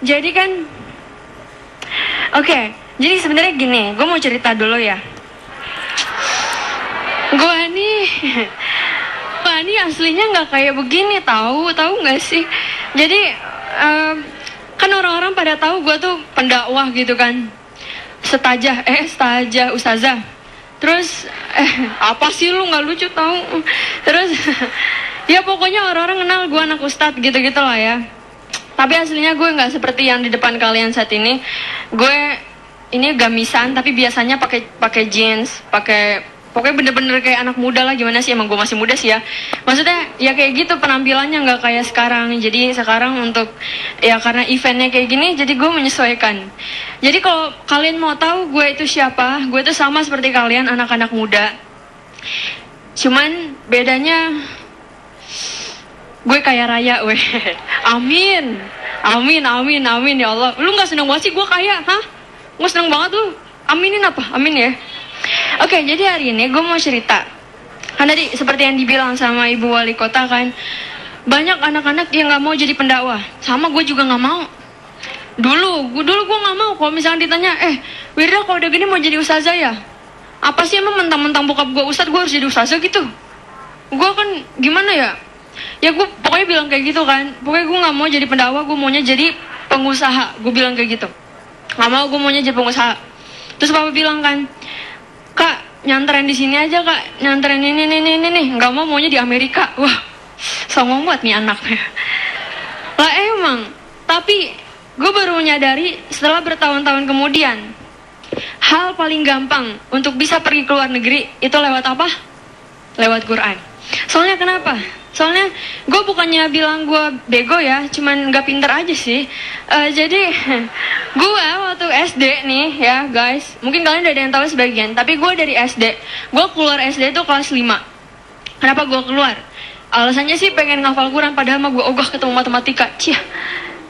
jadi kan, oke, jadi sebenarnya gini, gue mau cerita dulu ya. Gue nih aslinya nggak kayak begini, tahu nggak sih? Jadi kan orang-orang pada tahu gue tuh pendakwah gitu kan, stajah, ustazah. Terus apa sih lu nggak lucu tahu? Terus ya pokoknya orang-orang kenal gue anak ustadz gitu-gitu lah ya. Tapi aslinya gue nggak seperti yang di depan kalian saat ini. Gue ini gamisan, tapi biasanya pakai jeans, pokoknya bener-bener kayak anak muda lah. Gimana sih, emang gue masih muda sih ya. Maksudnya ya kayak gitu penampilannya, nggak kayak sekarang. Jadi sekarang untuk ya karena eventnya kayak gini, jadi gue menyesuaikan. Jadi kalau kalian mau tahu gue itu siapa, gue itu sama seperti kalian, anak-anak muda. Cuman bedanya gue kaya raya, weh. Amin ya Allah. Lu nggak seneng banget sih gue kaya, hah? Gue seneng banget lu. Aminin apa? Amin ya. Oke, jadi hari ini gue mau cerita. Kan tadi seperti yang dibilang sama Ibu Wali Kota kan, banyak anak-anak yang nggak mau jadi pendakwah. Sama gue juga nggak mau. Dulu gue nggak mau. Kalau misalnya ditanya, Wirda kalau udah gini mau jadi ustazah ya? Apa sih emang mentang-mentang bokap gue ustadz, gue harus jadi ustazah gitu? Gue kan gimana ya? Ya gue pokoknya bilang kayak gitu kan. Pokoknya gue gak mau jadi pendakwah, gue maunya jadi pengusaha. Gue bilang kayak gitu. Gak mau, gue maunya jadi pengusaha. Terus papa bilang kan, Kak, nyanterin di sini aja kak, nyanterin ini. Gak mau, maunya di Amerika. Wah, songong banget nih anaknya. Lah emang, tapi gue baru menyadari setelah bertahun-tahun kemudian, hal paling gampang untuk bisa pergi ke luar negeri itu lewat apa? Lewat Quran. Soalnya kenapa? Soalnya gue bukannya bilang gue bego ya, cuman gak pinter aja sih. Jadi gue waktu SD nih ya guys, mungkin kalian udah ada yang tahu sebagian, tapi gue dari SD, gue keluar SD itu kelas 5. Kenapa gue keluar? Alasannya sih pengen ngafal Quran, padahal mah gue ogah ketemu matematika. Cia,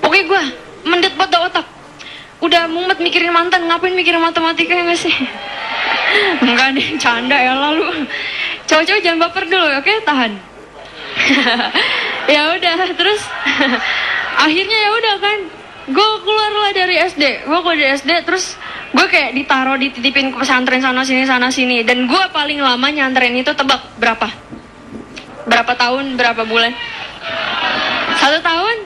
pokoknya gue mendet banget otak. Udah mumet mikirin mantan, ngapain mikirin matematika ya gak sih? Enggak deh, canda ya lalu. Cowok-cowok jangan baper dulu, oke? Tahan. Ya udah, terus akhirnya ya udah kan, gue keluar lah dari SD. Terus gue kayak dititipin ke pesantren sana sini, dan gue paling lama nyantren itu tebak berapa tahun, berapa bulan? 1 tahun?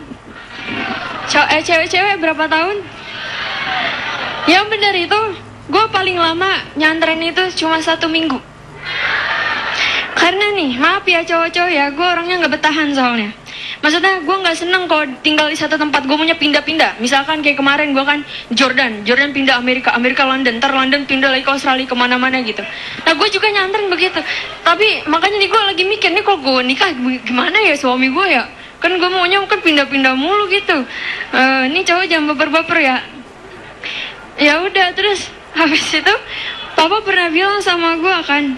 Cewek-cewek berapa tahun? Yang benar itu gue paling lama nyantren itu cuma 1 minggu. Karena nih, maaf ya cowok-cowok ya, gue orangnya gak bertahan soalnya. Maksudnya gue gak seneng kalau tinggal di satu tempat, gue maunya pindah-pindah. Misalkan kayak kemarin gue kan Jordan pindah Amerika London, ntar London pindah lagi ke Australia, kemana-mana gitu. Nah gue juga nyantren begitu. Tapi makanya nih gue lagi mikir nih, kalau gue nikah gimana ya suami gue ya. Kan gue maunya kan pindah-pindah mulu gitu. Nih cowok jangan baper-baper ya. Ya udah, terus habis itu papa pernah bilang sama gue kan,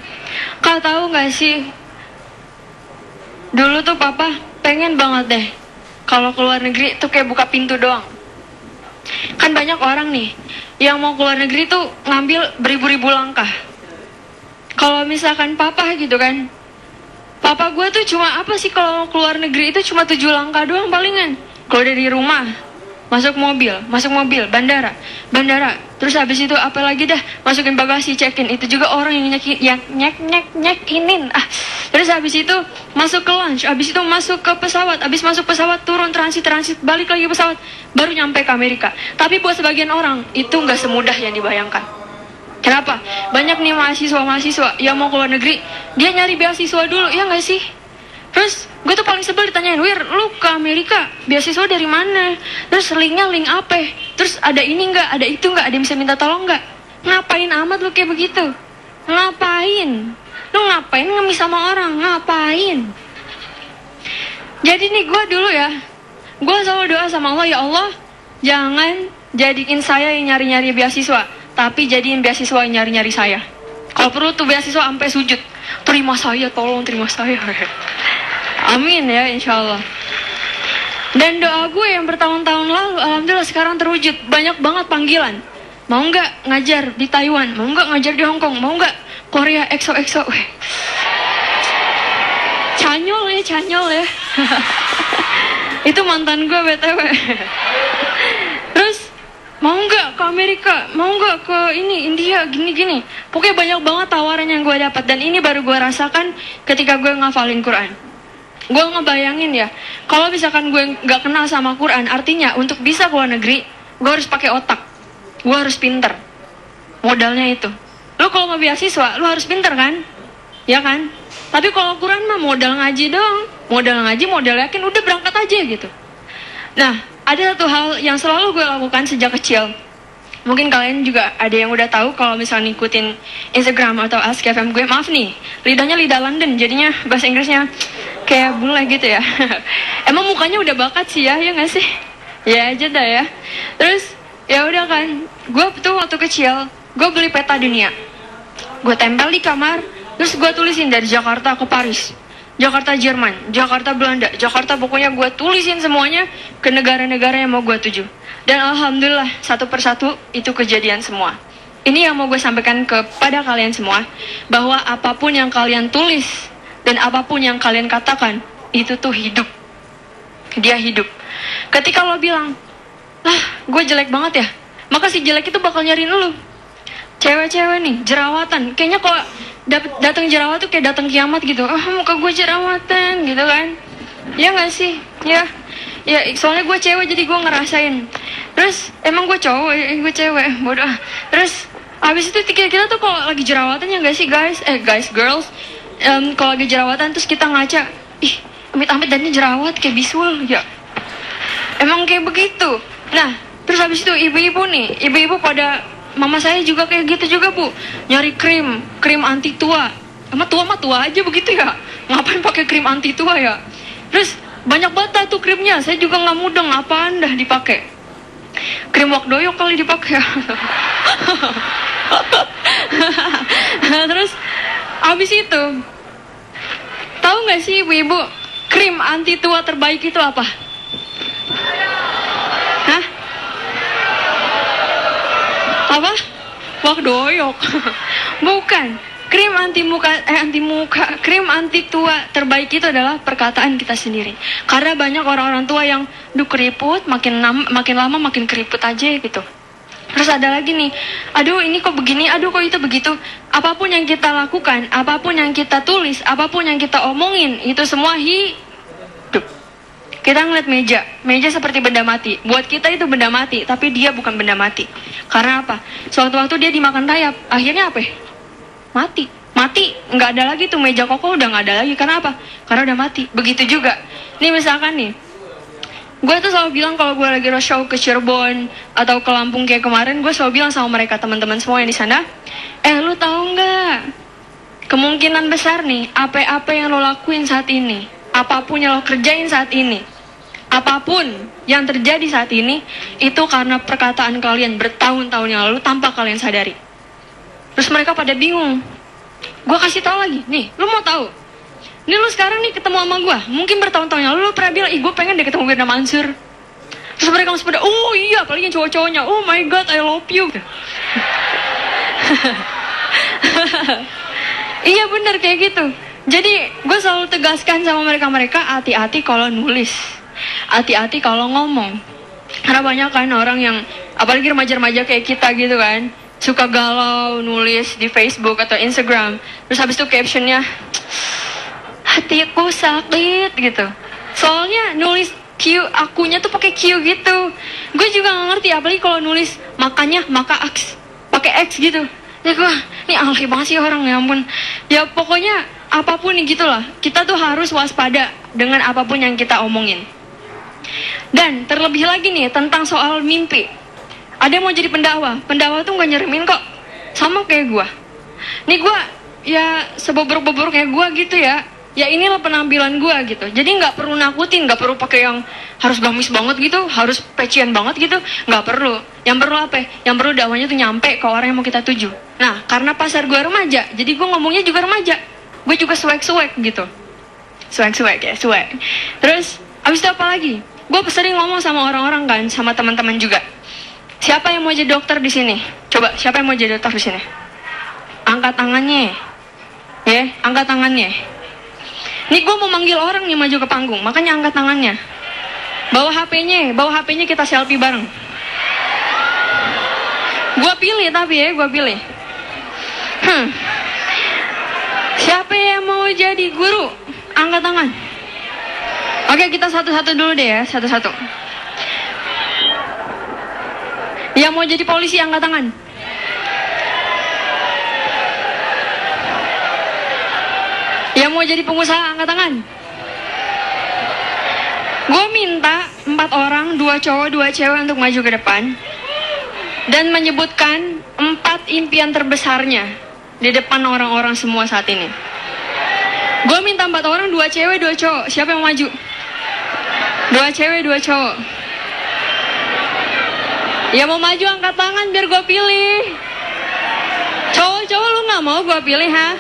Kak tahu gak sih, dulu tuh papa pengen banget deh kalau keluar negeri tuh kayak buka pintu doang. Kan banyak orang nih yang mau keluar negeri tuh ngambil beribu-ribu langkah. Kalau misalkan papa gitu kan, papa gue tuh cuma apa sih, kalau keluar negeri itu cuma 7 langkah doang palingan. Kalau dari rumah masuk mobil, bandara, terus habis itu apa lagi dah, masukin bagasi, check-in, itu juga orang yang nyek-inin. Terus habis itu masuk ke lunch, habis itu masuk ke pesawat, habis masuk pesawat turun transit, balik lagi pesawat, baru nyampe ke Amerika. Tapi buat sebagian orang itu nggak semudah yang dibayangkan. Kenapa? Banyak nih mahasiswa yang mau keluar negeri, dia nyari beasiswa dulu, ya nggak sih? Terus gue tuh paling sebel ditanyain, Wir, lu ke Amerika beasiswa dari mana? Terus linknya link apa? Terus ada ini nggak, ada itu nggak, ada yang bisa minta tolong nggak? Ngapain amat lu kayak begitu? Ngapain? Lu ngapain ngemis sama orang? Ngapain? Jadi nih gue dulu ya, gue selalu doa sama Allah, ya Allah, jangan jadiin saya yang nyari-nyari beasiswa, tapi jadiin beasiswa yang nyari-nyari saya. Kalau perlu tuh beasiswa sampai sujud, terima saya, tolong terima saya. Amin ya, insya Allah. Dan doa gue yang bertahun-tahun lalu, alhamdulillah sekarang terwujud. Banyak banget panggilan. Mau nggak ngajar di Taiwan? Mau nggak ngajar di Hong Kong? Mau nggak Korea EXO? Canyol ya. Itu mantan gue BTW. mau nggak ke Amerika, mau nggak ke ini India, gini-gini. Pokoknya banyak banget tawaran yang gue dapat, dan ini baru gue rasakan ketika gue ngafalin Quran. Gue ngebayangin ya, kalau misalkan gue nggak kenal sama Quran, artinya untuk bisa ke luar negeri, gue harus pakai otak, gue harus pinter. Modalnya itu. Lo kalau mau beasiswa, lo harus pinter kan? Ya kan? Tapi kalau Quran mah modal ngaji dong, modal ngaji, modal yakin, udah berangkat aja gitu. Nah, ada satu hal yang selalu gue lakukan sejak kecil. Mungkin kalian juga ada yang udah tahu kalau misalnya ngikutin Instagram atau Ask FM gue. Maaf nih, lidahnya lidah London, jadinya bahasa Inggrisnya kayak bule gitu ya. Emang mukanya udah bakat sih ya nggak sih? Ya aja dah ya. Terus ya udah kan, gue tuh waktu kecil gue beli peta dunia, gue tempel di kamar, terus gue tulisin dari Jakarta ke Paris, Jakarta Jerman, Jakarta Belanda, Jakarta, pokoknya gue tulisin semuanya ke negara-negara yang mau gue tuju. Dan alhamdulillah satu persatu itu kejadian semua. Ini yang mau gue sampaikan kepada kalian semua, bahwa apapun yang kalian tulis dan apapun yang kalian katakan, itu tuh hidup. Dia hidup. Ketika lo bilang, lah gue jelek banget ya, maka si jelek itu bakal nyariin lo. Cewek-cewek nih, jerawatan, kayaknya kalau datang jerawat tuh kayak datang kiamat gitu. Muka gue jerawatan gitu kan. Ya gak sih? Ya soalnya gue cewek jadi gue ngerasain. Terus emang gue cowok, gue cewek, bodoh. Terus abis itu kita tuh kalau lagi jerawatan ya gak sih girls, kalau lagi jerawatan terus kita ngaca, ih amit-amit dan ini jerawat kayak bisul ya. Emang kayak begitu. Nah terus abis itu ibu-ibu pada, mama saya juga kayak gitu juga bu, nyari krim anti tua. Emang tua mah tua aja begitu ya, ngapain pakai krim anti tua ya. Terus banyak banget tuh krimnya, saya juga nggak mudeng, apaan dah dipakai. Krim wakdoyok kali dipakai. Terus abis itu, tahu nggak sih ibu-ibu, krim anti tua terbaik itu apa? Hah? Apa? Wakdoyok. Bukan. Krim krim anti tua terbaik itu adalah perkataan kita sendiri. Karena banyak orang-orang tua yang keriput, makin lama makin keriput aja gitu. Terus ada lagi nih, aduh ini kok begini, aduh kok itu begitu. Apapun yang kita lakukan, apapun yang kita tulis, apapun yang kita omongin, itu semua hidup. Kita ngeliat meja seperti benda mati. Buat kita itu benda mati, tapi dia bukan benda mati. Karena apa? Suatu-waktu dia dimakan rayap, akhirnya apa? Mati, nggak ada lagi tuh meja koko, udah nggak ada lagi. Karena apa? Karena udah mati. Begitu juga. Nih misalkan nih, gue tuh selalu bilang kalau gue lagi roadshow ke Cirebon atau ke Lampung kayak kemarin, gue selalu bilang sama mereka, teman-teman semua yang di sana, lu tahu nggak? Kemungkinan besar nih, apa yang lo lakuin saat ini, apapun yang lo kerjain saat ini, apapun yang terjadi saat ini, itu karena perkataan kalian bertahun-tahun yang lalu tanpa kalian sadari. Terus mereka pada bingung. Gue kasih tahu lagi, nih, lu mau tahu? Nih lu sekarang nih ketemu sama gue, mungkin bertahun-tahun yang lalu lu pernah bilang, gue pengen deh ketemu Firda Mansur. Terus mereka langsung pada, oh iya, apalagi yang cowok-cowoknya, oh my god, I love you. Iya bener kayak gitu. Jadi gue selalu tegaskan sama mereka, hati-hati kalau nulis, hati-hati kalau ngomong. Karena banyak kan orang yang, apalagi remaja-remaja kayak kita gitu kan, suka galau nulis di Facebook atau Instagram. Terus habis itu captionnya, hatiku sakit gitu. Soalnya nulis Q, akunya tuh pakai Q gitu. Gue juga gak ngerti, apalagi kalau nulis makanya, maka X, pakai X gitu. Ya gue, ini alay banget sih orang, ya ampun. Ya pokoknya apapun nih gitulah, kita tuh harus waspada dengan apapun yang kita omongin. Dan terlebih lagi nih tentang soal mimpi. Ada yang mau jadi pendakwah tuh gak nyeremin kok. Sama kayak gue. Nih gue, ya sebobrok-bobrok kayak gue gitu ya. Ya inilah penampilan gue gitu. Jadi gak perlu nakutin, gak perlu pakai yang harus gamis banget gitu, harus pecian banget gitu. Gak perlu. Yang perlu apa? Yang perlu dakwahnya tuh nyampe ke orang yang mau kita tuju. Nah, karena pasar gue remaja, jadi gue ngomongnya juga remaja. Gue juga swag-swag gitu. Swag-swag ya, swag. Terus, abis itu apa lagi? Gue sering ngomong sama orang-orang kan, sama teman-teman juga. Siapa yang mau jadi dokter di sini? Coba, siapa yang mau jadi dokter di sini? Angkat tangannya. Ya, angkat tangannya. Nih gue mau manggil orang nih maju ke panggung, makanya angkat tangannya. Bawa HP-nya kita selfie bareng. Gua pilih tapi ya, gua pilih. Siapa yang mau jadi guru? Angkat tangan. Oke, kita satu-satu dulu deh ya, satu-satu. Yang mau jadi polisi angkat tangan. Yang mau jadi pengusaha angkat tangan. Gue minta 4 orang, 2 cowok, 2 cewek untuk maju ke depan dan menyebutkan 4 impian terbesarnya di depan orang-orang semua saat ini. Gue minta 4 orang, 2 cewek, 2 cowok. Siapa yang maju? 2 cewek, 2 cowok. Ya mau maju angkat tangan biar gue pilih. Cowok-cowok lu gak mau gue pilih ha?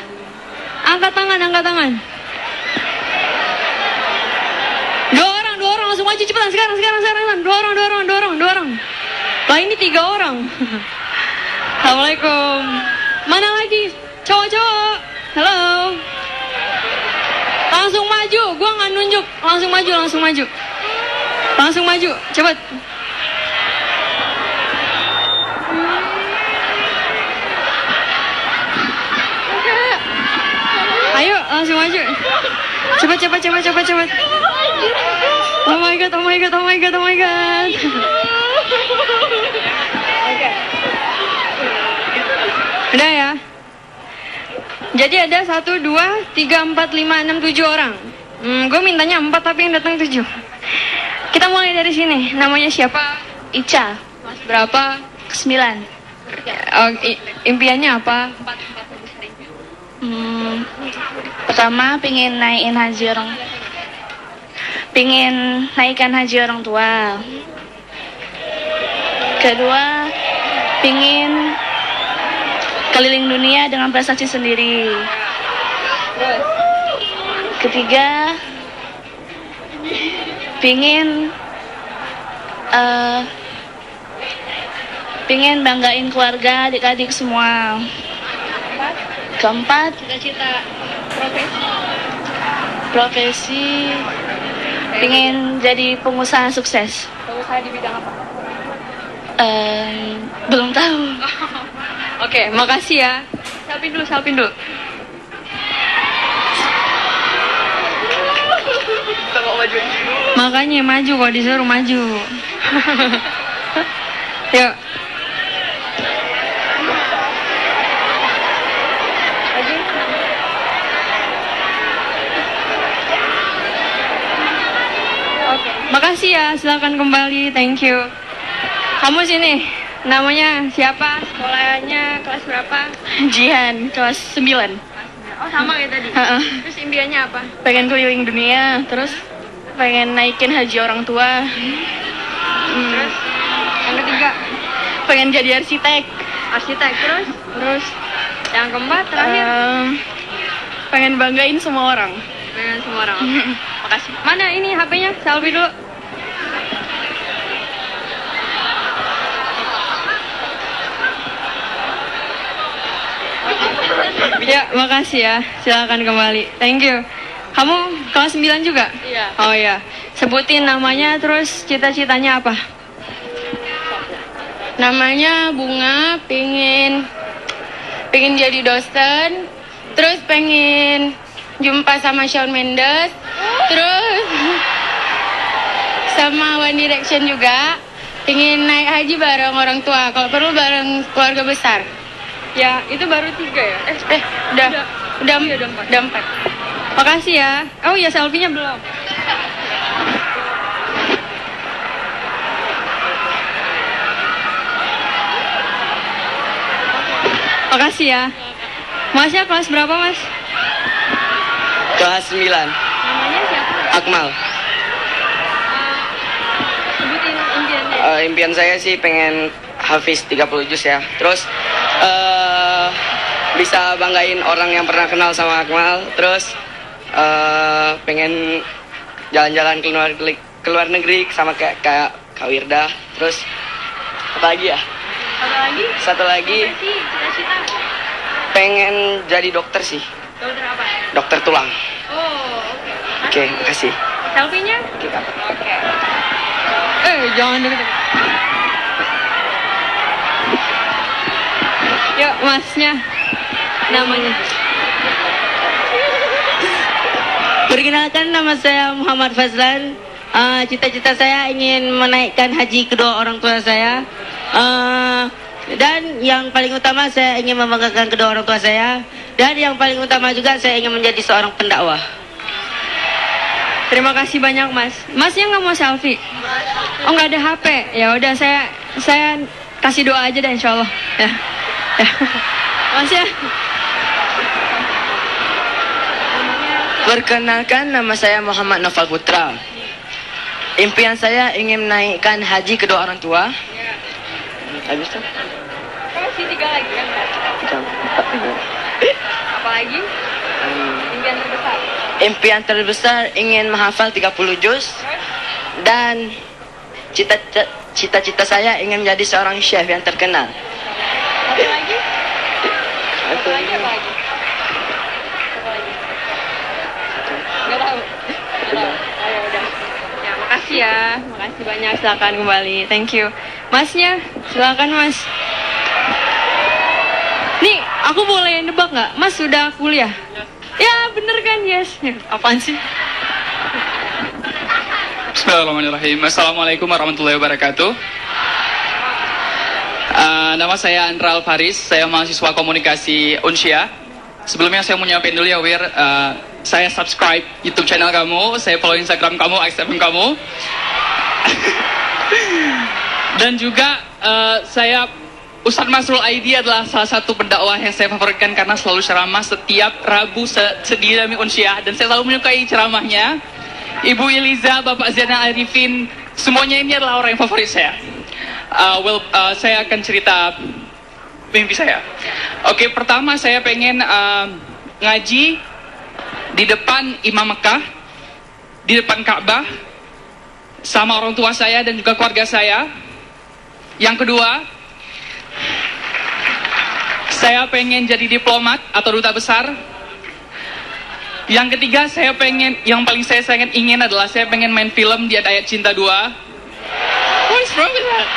Angkat tangan, angkat tangan. 2 orang langsung maju cepetan sekarang. 2 orang. Lah ini 3 orang. Assalamualaikum. Mana lagi? Cowok-cowok. Halo. Langsung maju, gue nggak nunjuk. Langsung maju, cepet. Ayo, langsung maju. Cepet. Oh my god. Udah ya. Jadi ada 1, 2, 3, 4, 5, 6, 7 orang. Gue mintanya 4 tapi yang datang 7. Kita mulai dari sini. Namanya siapa? Ica. Kelas berapa? 9. Impiannya apa? Pertama pengen naikkan haji orang tua. Kedua pengen keliling dunia dengan prestasi sendiri. Ketiga pengen banggain keluarga, adik-adik semua. Keempat, Cita-cita profesi pengen jadi pengusaha sukses. pengusaha di bidang apa? Belum tahu. Oke, makasih ya. Salpin dulu. Makanya maju kalau disuruh maju. Yuk. Makasih ya, silakan kembali. Thank you. Kamu sini. Namanya siapa? Sekolahnya kelas berapa? Jihan, kelas 9. Oh, sama kayak tadi. Terus impiannya apa? Pengen keliling dunia, terus pengen naikin haji orang tua. Terus yang ketiga, Pengen jadi arsitek. terus yang keempat terakhir, Pengen banggain semua orang. semua orang. Makasih. Mana ini HP-nya? Selfie dulu. Ya, makasih ya. Silakan kembali. Thank you. Kamu kelas 9 juga? Iya. Oh ya. Sebutin namanya terus cita-citanya apa? Namanya Bunga, pengen jadi dosen, terus pengen jumpa sama Shawn Mendes, terus sama One Direction juga, pengen naik haji bareng orang tua, kalau perlu bareng keluarga besar. Ya, itu baru 3 ya? Udah 4. Makasih ya. Oh ya, selfie-nya belum. Makasih ya. Masnya kelas berapa, Mas? Kelas 9. Namanya siapa? Akmal. Sebutin impiannya. Impian saya sih pengen hafiz 30 juz ya. Terus bisa banggain orang yang pernah kenal sama Akmal. Terus pengen jalan-jalan ke luar negeri sama kayak Kak Wirda. Terus apa lagi ya? Satu lagi Cita-cita. pengen jadi dokter sih. Dokter apa? Dokter tulang. Oh, Oke, makasih. Selfie-nya? Oke. Jangan deket-deket. Yuk, masnya. Namanya. Perkenalkan, nama saya Muhammad Fazlan. Cita-cita saya ingin menaikkan haji kedua orang tua saya. Dan yang paling utama saya ingin membanggakan kedua orang tua saya. Dan yang paling utama juga saya ingin menjadi seorang pendakwah. Terima kasih banyak, Mas. Masnya nggak mau selfie? Oh, nggak ada HP. Ya udah, saya kasih doa aja deh, insya Allah. Ya. Mas ya. Perkenalkan, nama saya Muhammad Noval Putra. Impian saya ingin menaikkan haji kedua orang tua. Habis tuh? Masih 3 lagi kan? Apa lagi? Impian terbesar. Impian terbesar ingin menghafal 30 juz. Dan cita-cita saya ingin menjadi seorang chef yang terkenal. Apa lagi? Apa lagi? Apa lagi? Nggak tahu. Ayo udah. Ya, makasih ya. Makasih banyak. Silakan kembali. Thank you. Masnya, silakan Mas. Nih, aku boleh nebak nggak? Mas sudah kuliah? Ya, bener kan? Yes. Apaan sih? Bismillahirrahmanirrahim. Assalamualaikum warahmatullahi wabarakatuh. Nama saya Andra Alfaris. Saya mahasiswa komunikasi Unsia. Sebelumnya saya mau nyampein dulu ya, Wir. Saya subscribe YouTube channel kamu, saya follow Instagram kamu, Instagram kamu. Dan juga saya Ustadz Masrul Aidi adalah salah satu pendakwah yang saya favoritkan karena selalu ceramah setiap Rabu di Dami Unsyah, dan saya selalu menyukai ceramahnya. Ibu Iliza, Bapak Zainal Arifin, semuanya ini adalah orang yang favorit saya. Saya akan cerita mimpi saya. Oke, pertama saya pengen ngaji di depan Imam Mekah, di depan Ka'bah, sama orang tua saya dan juga keluarga saya. Yang kedua, saya pengen jadi diplomat atau duta besar. Yang ketiga, yang paling saya sangat ingin adalah saya pengen main film di Ayat Cinta 2. What's wrong with that?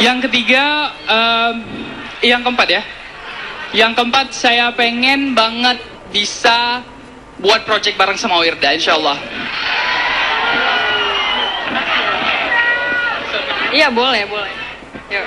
Yang ketiga, yang keempat ya. Yang keempat, saya pengen banget bisa buat project bareng sama Wirda, insya Allah. Iya, boleh. Yuk.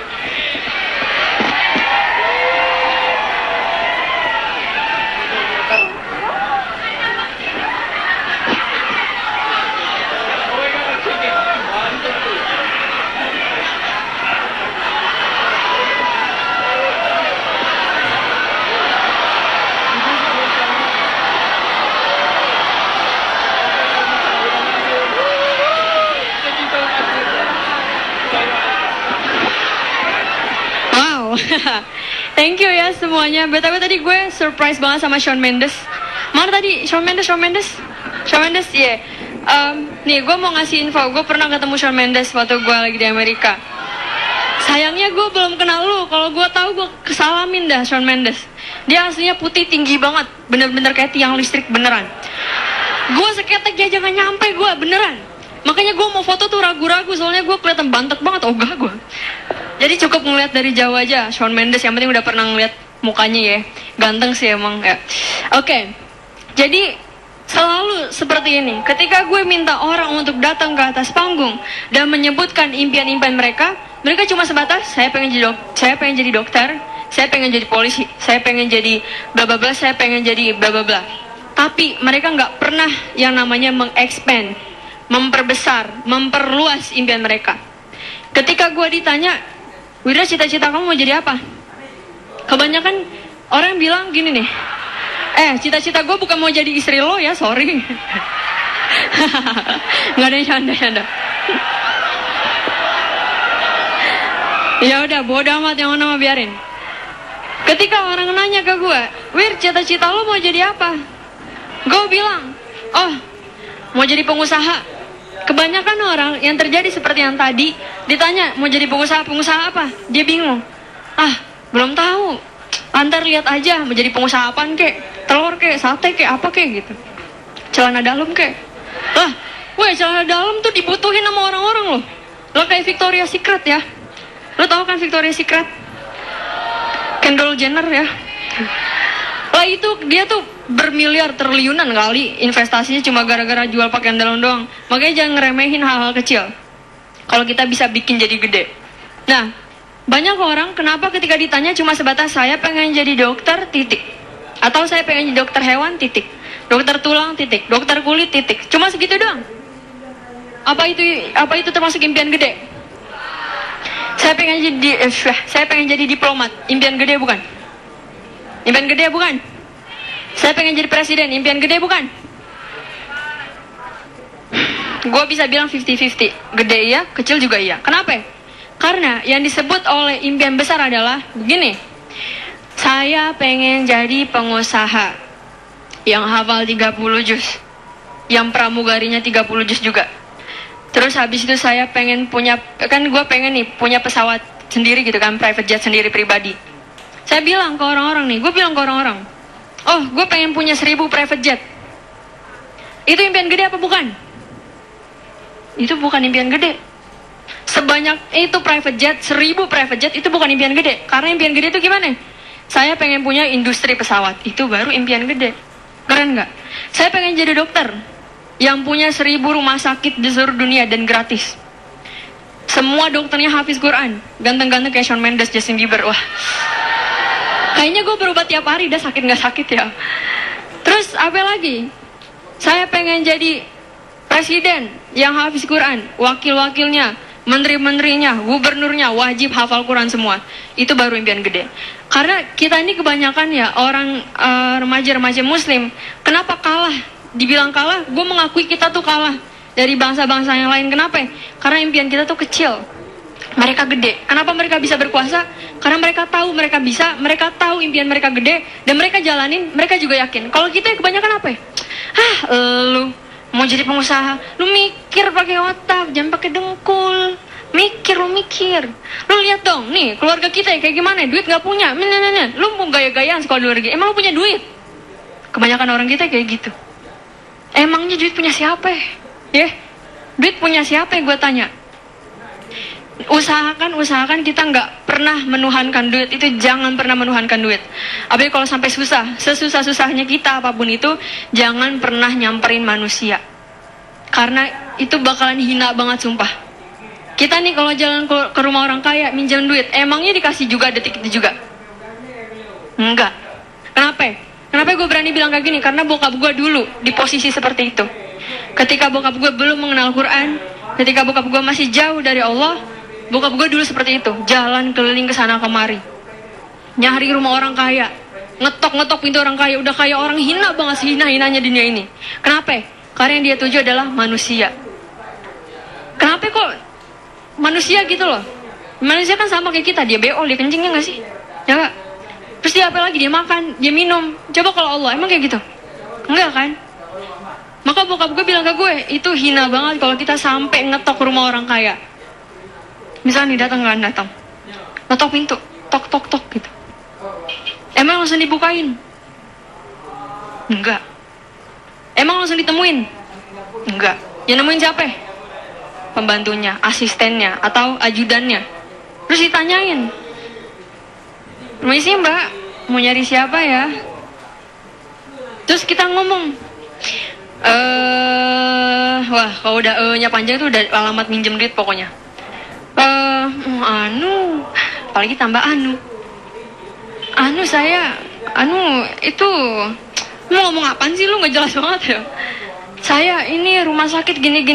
Thank you ya semuanya. BTW tadi gue surprise banget sama Shawn Mendes. Mana tadi? Shawn Mendes, iya. Nih gue mau ngasih info. Gue pernah ketemu Shawn Mendes waktu gue lagi di Amerika. Sayangnya gue belum kenal lu. Kalau gue tahu gue kesalamin dah Shawn Mendes. Dia aslinya putih, tinggi banget, bener-bener kayak tiang listrik beneran. Gue seketek dia jangan nyampe gue beneran. Makanya gue mau foto tuh ragu-ragu, soalnya gue kelihatan bantet banget, ogah gue. Jadi cukup ngeliat dari jauh aja Shawn Mendes, yang penting udah pernah ngeliat mukanya ya. Ganteng sih emang ya. Oke. Jadi selalu seperti ini. Ketika gue minta orang untuk datang ke atas panggung dan menyebutkan impian-impian mereka cuma sebatas saya pengen jadi dokter, saya pengen jadi polisi, saya pengen jadi bla bla bla, saya pengen jadi bla bla bla. Tapi mereka nggak pernah yang namanya mengexpand, memperbesar, memperluas impian mereka. Ketika gue ditanya, Wirda, cita-cita kamu mau jadi apa? Kebanyakan orang bilang gini nih, cita-cita gue bukan mau jadi istri lo ya, sorry. Nggak ada yang canda. Ya udah, bodo amat, yang mana mau biarin. Ketika orang nanya ke gue, Wir, cita-cita lo mau jadi apa? Gue bilang, mau jadi pengusaha. Kebanyakan orang yang terjadi seperti yang tadi, ditanya mau jadi pengusaha apa? Dia bingung. Belum tahu. Antar lihat aja mau jadi pengusaha apaan kek, telur kek, sate kek, apa kek gitu. Celana dalam kek. Lah, weh, celana dalam tuh dibutuhin sama orang-orang loh. Lo kayak Victoria's Secret ya. Lo tau kan Victoria's Secret? Kendall Jenner ya. Lah itu dia tuh bermiliar triliunan kali investasinya cuma gara-gara jual pakaian dalam doang. Makanya jangan ngeremehin hal-hal kecil. Kalau kita bisa bikin jadi gede. Nah, banyak orang kenapa ketika ditanya cuma sebatas saya pengen jadi dokter titik. Atau saya pengen jadi dokter hewan titik. Dokter tulang titik, dokter kulit titik. Cuma segitu doang. Apa itu termasuk impian gede? Saya pengen jadi diplomat. Impian gede bukan? Impian gede bukan? Saya pengen jadi presiden. Impian gede bukan? Gue bisa bilang 50-50. Gede iya, kecil juga iya. Kenapa? Karena yang disebut oleh impian besar adalah begini. Saya pengen jadi pengusaha yang hafal 30 juz, yang pramugarinya 30 juz juga. Terus habis itu saya pengen punya, kan gue pengen nih punya pesawat sendiri gitu kan, private jet sendiri pribadi. Saya bilang ke orang-orang nih, oh gue pengen punya 1000 private jet. Itu impian gede apa bukan? Itu bukan impian gede. Sebanyak itu private jet, 1000 private jet itu bukan impian gede. Karena impian gede itu gimana? Saya pengen punya industri pesawat, itu baru impian gede. Keren nggak? Saya pengen jadi dokter yang punya 1000 rumah sakit di seluruh dunia dan gratis. Semua dokternya hafiz Quran, ganteng-ganteng kayak Shawn Mendes, Justin Bieber. Wah, kayaknya gue berobat tiap hari, dah sakit nggak sakit ya. Terus apa lagi? Saya pengen jadi presiden yang hafiz Quran, wakil-wakilnya, menteri-menterinya, gubernurnya wajib hafal Quran semua. Itu baru impian gede. Karena kita ini kebanyakan ya orang remaja-remaja muslim. Kenapa kalah? Dibilang kalah, gue mengakui kita tuh kalah dari bangsa-bangsa yang lain. Kenapa? Karena impian kita tuh kecil, mereka gede. Kenapa mereka bisa berkuasa? Karena mereka tahu mereka bisa, mereka tahu impian mereka gede, dan mereka jalanin, mereka juga yakin. Kalau kita kebanyakan apa? Lu mau jadi pengusaha, lu mikir pakai otak, jangan pakai dengkul. Lu mikir. Lu lihat dong, nih keluarga kita kayak gimana? Duit nggak punya. Lu mau gaya-gayaan sekolah luar negeri. Emang lu punya duit? Kebanyakan orang kita kayak gitu. Emangnya duit punya siapa? Ya, duit punya siapa? Gue tanya. Usahakan kita nggak pernah menuhankan duit. Itu jangan pernah menuhankan duit. Apalagi kalau sampai susah, sesusah-susahnya kita apapun itu, jangan pernah nyamperin manusia. Karena itu bakalan hina banget sumpah. Kita nih kalau jalan ke rumah orang kaya minjam duit, emangnya dikasih juga detik itu juga? Enggak. Kenapa? Kenapa gue berani bilang kayak gini? Karena bokap gue dulu di posisi seperti itu. Ketika bokap gue belum mengenal Quran, ketika bokap gue masih jauh dari Allah, bokap gue dulu seperti itu. Jalan keliling ke sana kemari, nyari rumah orang kaya, ngetok pintu orang kaya. Udah kayak orang hina banget, sehina-hinanya dunia ini. Kenapa? Karena yang dia tuju adalah manusia. Kenapa kok manusia gitu loh? Manusia kan sama kayak kita, dia beol, dia kencingnya gak sih? Ya gak? Terus dia apa lagi? Dia makan, dia minum. Coba kalau Allah, emang kayak gitu? Enggak kan? Maka bokap gue bilang ke gue, itu hina banget kalau kita sampai ngetok rumah orang kaya. Misalnya nih datang, ngetok pintu, tok gitu. Emang langsung dibukain? Enggak. Emang langsung ditemuin? Enggak. Yang nemuin siapa? Pembantunya, asistennya, atau ajudannya. Terus ditanyain, permisi mbak, mau nyari siapa ya? Terus kita ngomong, wah kalau udah nya panjang tuh udah alamat minjem duit pokoknya. Apalagi tambah itu, mau ngomong apaan sih lu, nggak jelas banget ya. Saya ini rumah sakit gini,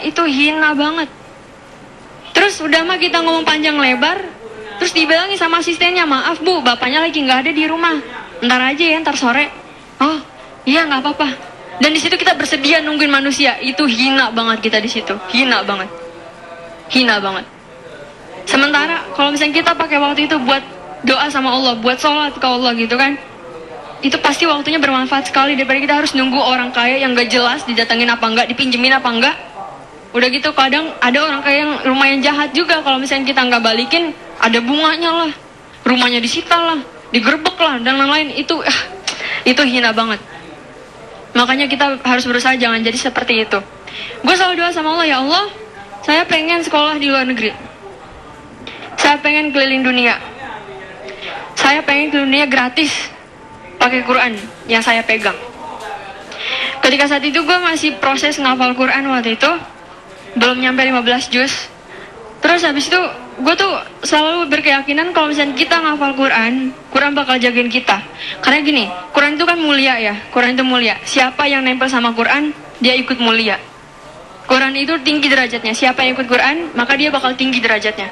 itu hina banget. Terus udah mah kita ngomong panjang lebar, terus dibilangin sama asistennya, maaf bu, bapaknya lagi nggak ada di rumah, ntar aja ya, ntar sore. Oh iya nggak apa-apa. Dan di situ kita bersedia nungguin manusia. Itu hina banget kita di situ, hina banget. Sementara kalau misalnya kita pakai waktu itu buat doa sama Allah, buat sholat ke Allah gitu kan, itu pasti waktunya bermanfaat sekali daripada kita harus nunggu orang kaya yang gak jelas didatengin apa enggak, dipinjemin apa enggak. Udah gitu kadang ada orang kaya yang lumayan jahat juga, kalau misalnya kita nggak balikin ada bunganya lah, rumahnya disita lah, digerebek lah dan lain-lain. Itu hina banget. Makanya kita harus berusaha jangan jadi seperti itu. Gue selalu doa sama Allah, ya Allah, saya pengen sekolah di luar negeri. Saya pengen keliling dunia. Saya pengen keliling dunia gratis pakai Quran yang saya pegang. Ketika saat itu gue masih proses ngafal Quran waktu itu, belum nyampe 15 juz. Terus habis itu gue tuh selalu berkeyakinan kalau misalnya kita ngafal Quran, Quran bakal jagain kita. Karena gini, Quran itu kan mulia ya, Quran itu mulia. Siapa yang nempel sama Quran, dia ikut mulia. Quran itu tinggi derajatnya. Siapa yang ikut Quran, maka dia bakal tinggi derajatnya.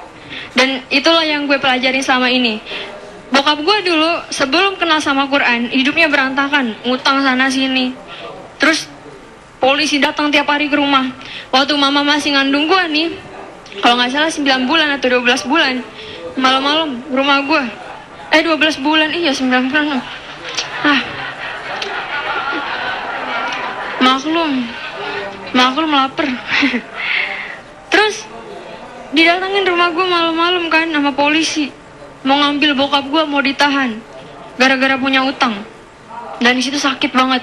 Dan itulah yang gue pelajarin selama ini. Bokap gue dulu sebelum kenal sama Quran, hidupnya berantakan, ngutang sana sini. Terus polisi datang tiap hari ke rumah. Waktu mama masih ngandung gue nih, kalau nggak salah 9 bulan atau 12 bulan, malam-malam rumah gue. 12 bulan, iya 9 bulan. Maklum lapar. Terus didatangin rumah gue malam-malam kan sama polisi, mau ngambil bokap gue, mau ditahan gara-gara punya utang. Dan di situ sakit banget.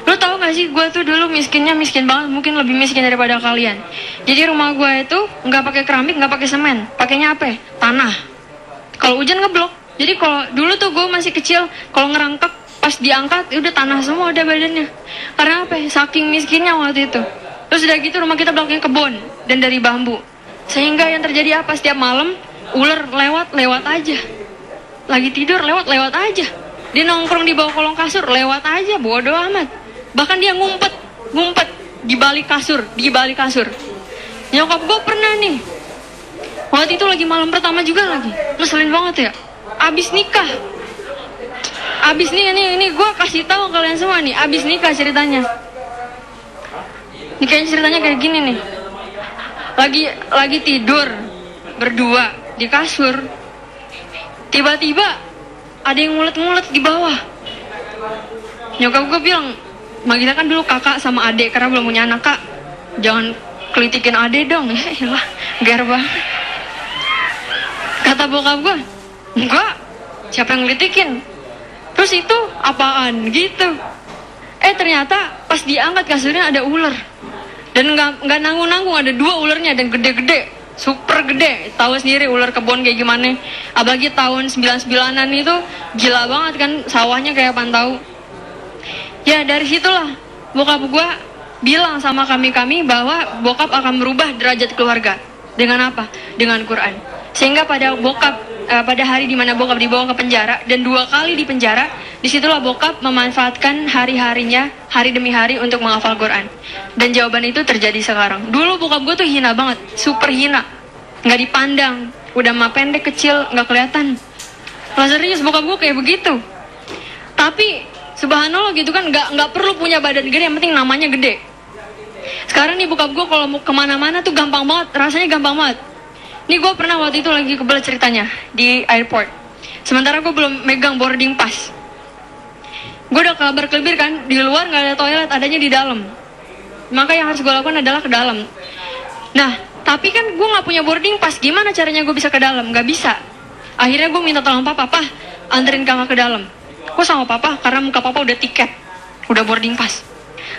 Lo tau gak sih, gue tuh dulu miskinnya miskin banget, mungkin lebih miskin daripada kalian. Jadi rumah gue itu nggak pakai keramik, nggak pakai semen, pakainya apa? Tanah. Kalau hujan ngeblok. Jadi kalau dulu tuh gue masih kecil, kalau ngerangkak pas diangkat, udah tanah semua udah badannya. Karena apa? Saking miskinnya waktu itu. Terus udah gitu rumah kita belakangnya kebun dan dari bambu. Sehingga yang terjadi apa? Setiap malam ular lewat aja. Lagi tidur lewat aja. Dia nongkrong di bawah kolong kasur, lewat aja, bodoh amat. Bahkan dia ngumpet di balik kasur. Nyokap gue pernah nih, waktu itu lagi malam pertama juga lagi, ngeselin banget ya. Abis nikah, ini gue kasih tahu kalian semua nih, abis nikah ceritanya. Ini kayaknya ceritanya kayak gini nih. Lagi tidur berdua di kasur, tiba-tiba ada yang ngulet-ngulet di bawah. Nyokap gue bilang, manggilnya kan dulu kakak sama adek karena belum punya anak. Kak, jangan kelitikin adek dong. Ya iyalah, ger banget. Kata bokap gue, enggak, siapa yang ngelitikin? Terus itu apaan gitu? Ternyata pas diangkat kasurnya ada ular. Dan nggak nanggung-nanggung, ada 2 ularnya dan gede-gede. Super gede, tahu sendiri ular kebun kayak gimana. Apalagi tahun 99-an itu gila banget kan, sawahnya kayak pantau. Ya dari situlah bokap gua bilang sama kami bahwa bokap akan merubah derajat keluarga. Dengan apa? Dengan Quran. Sehingga pada hari dimana bokap dibawa ke penjara dan 2 kali di penjara, disitulah bokap memanfaatkan hari-harinya, hari demi hari untuk menghafal Quran. Dan jawaban itu terjadi sekarang. Dulu bokap gue tuh hina banget, super hina, nggak dipandang, udah mah pendek kecil, nggak kelihatan. Lah serius bokap gue kayak begitu. Tapi subhanallah gitu kan, nggak perlu punya badan gede, yang penting namanya gede. Sekarang nih bokap gue kalau mau kemana-mana tuh gampang banget, rasanya gampang banget. Nih gue pernah waktu itu lagi kebelet ceritanya di airport. Sementara gue belum megang boarding pass. Gue udah kabar-kelibir kan, di luar nggak ada toilet, adanya di dalam. Maka yang harus gue lakukan adalah ke dalam. Nah, tapi kan gue nggak punya boarding pass, gimana caranya gue bisa ke dalam? Nggak bisa. Akhirnya gue minta tolong papa, anterin kakak ke dalam. Gue sama papa, karena muka papa udah tiket, udah boarding pass.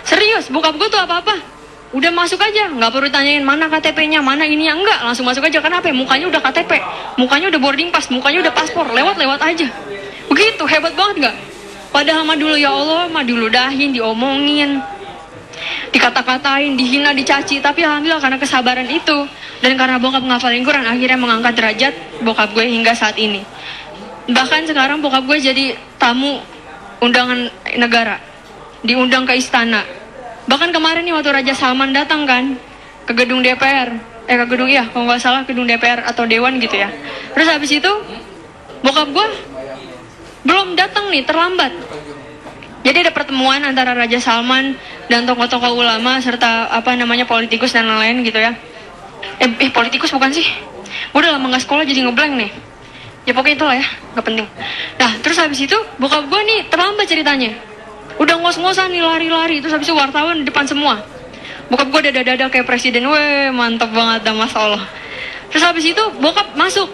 Serius, bokap gue tuh apa-apa, udah masuk aja, nggak perlu tanyain mana KTP-nya, mana ininya, enggak, langsung masuk aja. Kenapa? Mukanya udah KTP, mukanya udah boarding pass, mukanya udah paspor, lewat aja. Begitu, hebat banget nggak? Padahal mah dulu ya Allah, mah diludahin, diomongin, dikata-katain, dihina, dicaci. Tapi alhamdulillah karena kesabaran itu dan karena bokap ngafalin Quran, akhirnya mengangkat derajat bokap gue hingga saat ini. Bahkan sekarang bokap gue jadi tamu undangan negara, diundang ke istana. Bahkan kemarin nih waktu Raja Salman datang kan ke gedung DPR, kalau nggak salah gedung DPR atau Dewan gitu ya. Terus habis itu bokap gue belum datang nih, terlambat. Jadi ada pertemuan antara Raja Salman dan tokoh-tokoh ulama serta politikus dan lain-lain gitu ya. Politikus bukan sih? Udah lama nggak sekolah jadi ngeblank nih. Ya pokoknya itulah ya, nggak penting. Nah terus habis itu bokap gue nih terlambat ceritanya. Udah ngos-ngosan nih lari-lari, terus habis itu wartawan di depan semua. Bokap gue dada-dada kayak presiden, weh mantap banget dah Mas Allah. Terus habis itu bokap masuk.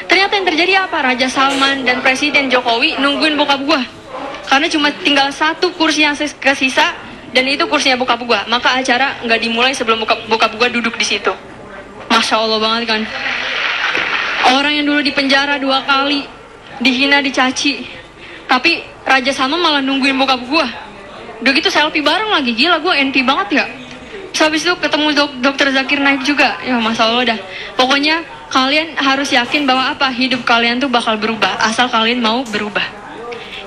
Ternyata yang terjadi apa? Raja Salman dan Presiden Jokowi nungguin bokap gue. Karena cuma tinggal 1 kursi yang kesisa dan itu kursinya bokap gue. Maka acara nggak dimulai sebelum bokap gue duduk di situ. Masya Allah banget kan. Orang yang dulu di penjara 2 kali, dihina, dicaci, tapi Raja Salman malah nungguin bokap gue. Udah gitu selfie bareng lagi, gila, gue NP banget ya. Terus habis itu ketemu dokter Zakir Naik juga, ya Masya Allah dah. Pokoknya kalian harus yakin bahwa apa, hidup kalian tuh bakal berubah asal kalian mau berubah.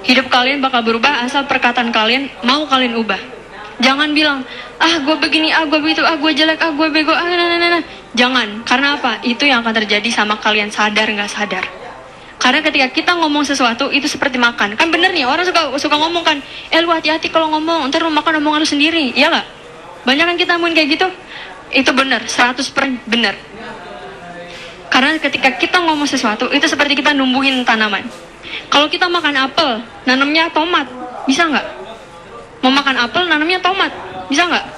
Hidup kalian bakal berubah asal perkataan kalian mau kalian ubah. Jangan bilang, gue begini, gue begitu, gue jelek, gue bego, nah. Jangan, karena apa? Itu yang akan terjadi sama kalian, sadar nggak sadar. Karena ketika kita ngomong sesuatu itu seperti makan. Kan bener nih, orang suka ngomong kan, lu hati-hati kalau ngomong, ntar lu makan omongan lu sendiri, iya nggak? Banyak kan kita ngomongin kayak gitu. Itu bener, 100% bener. Karena ketika kita ngomong sesuatu itu seperti kita numbuhin tanaman. Kalau kita makan apel, nanamnya tomat, bisa nggak? Mau makan apel, nanamnya tomat, bisa nggak?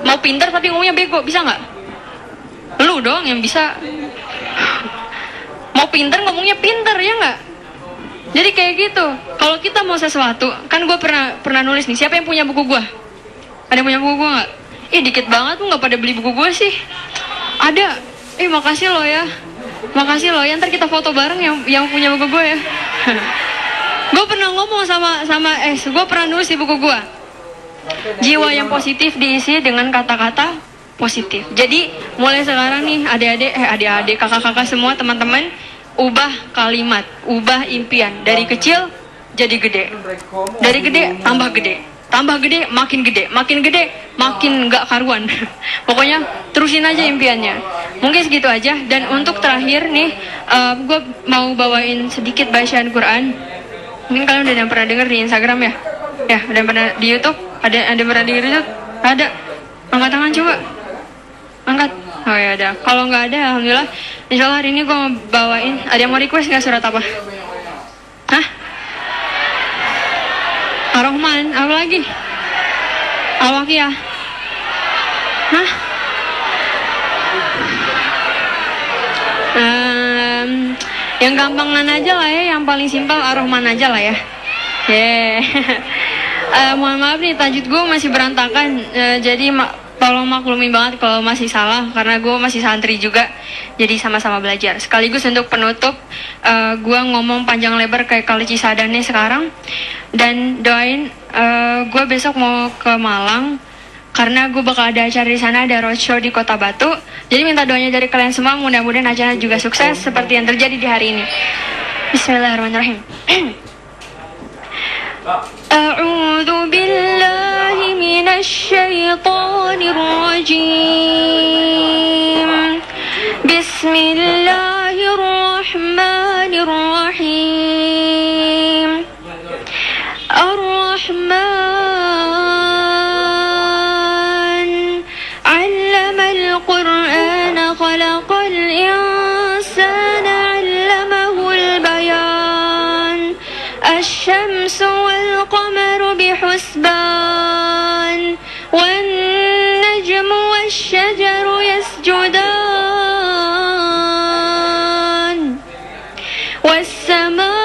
Mau pintar tapi ngomongnya bego, bisa nggak? Lu dong yang bisa. Mau pintar ngomongnya pintar, ya nggak? Jadi kayak gitu. Kalau kita mau sesuatu, kan gue pernah nulis nih. Siapa yang punya buku gue? Ada yang punya buku gue nggak? Dikit banget tuh nggak pada beli buku gue sih. Ada. Makasih lo ya. Makasih lo ya. Ntar kita foto bareng yang punya buku gue ya. Gue pernah ngomong gue pernah nulis di buku gue. Jiwa yang positif diisi dengan kata-kata positif. Jadi mulai sekarang nih adik-adik, kakak-kakak semua, teman-teman, ubah kalimat, ubah impian. Dari kecil jadi gede. Dari gede tambah gede. Tambah gede makin gede. Makin gede makin nggak karuan. Pokoknya terusin aja impiannya. Mungkin segitu aja. Dan untuk terakhir nih, gue mau bawain sedikit bacaan Quran. Mungkin kalian udah pernah denger di Instagram ya? Ya, udah pernah di YouTube? Ada pernah denger di YouTube? Ada. Angkat tangan coba. Angkat. Oh ya ada. Kalau nggak ada, alhamdulillah. Insya Allah hari ini gue mau bawain. Ada yang mau request nggak surat apa? Hah? Ar-Rahman. Apa lagi? Al-Waqiah. Hah? Yang gampangan aja lah ya, yang paling simpel Ar-Rahman aja lah ya. Mohon maaf nih, tajwid gue masih berantakan, jadi tolong maklumin banget kalau masih salah, karena gue masih santri juga, jadi sama-sama belajar. Sekaligus untuk penutup, gue ngomong panjang lebar kayak kali Cisadane sekarang, dan doain gue besok mau ke Malang, karena gue bakal ada acara di sana, ada roadshow di Kota Batu. Jadi minta doanya dari kalian semua, mudah-mudahan acara juga sukses seperti yang terjadi di hari ini. Bismillahirrahmanirrahim. A'udzu billahi minasy syaithanir rajim. Bismillahirrahmanirrahim. Ar-Rahman 'allamal Qur'ana khalaqal insana 'allamahul bayan. Asy-syamsu wal qamaru bihusban wan najmu wasy-syajaru yasjudan was-samaa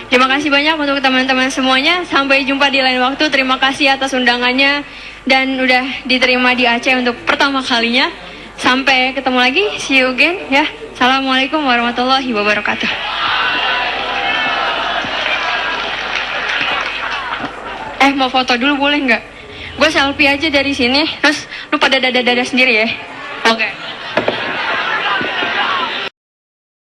Terima kasih banyak untuk teman-teman semuanya. Sampai jumpa di lain waktu. Terima kasih atas undangannya dan udah diterima di Aceh untuk pertama kalinya. Sampai ketemu lagi. See you again ya. Assalamualaikum warahmatullahi wabarakatuh. Mau foto dulu boleh nggak? Gue selfie aja dari sini. Terus lu pada dada-dada sendiri ya. Oke.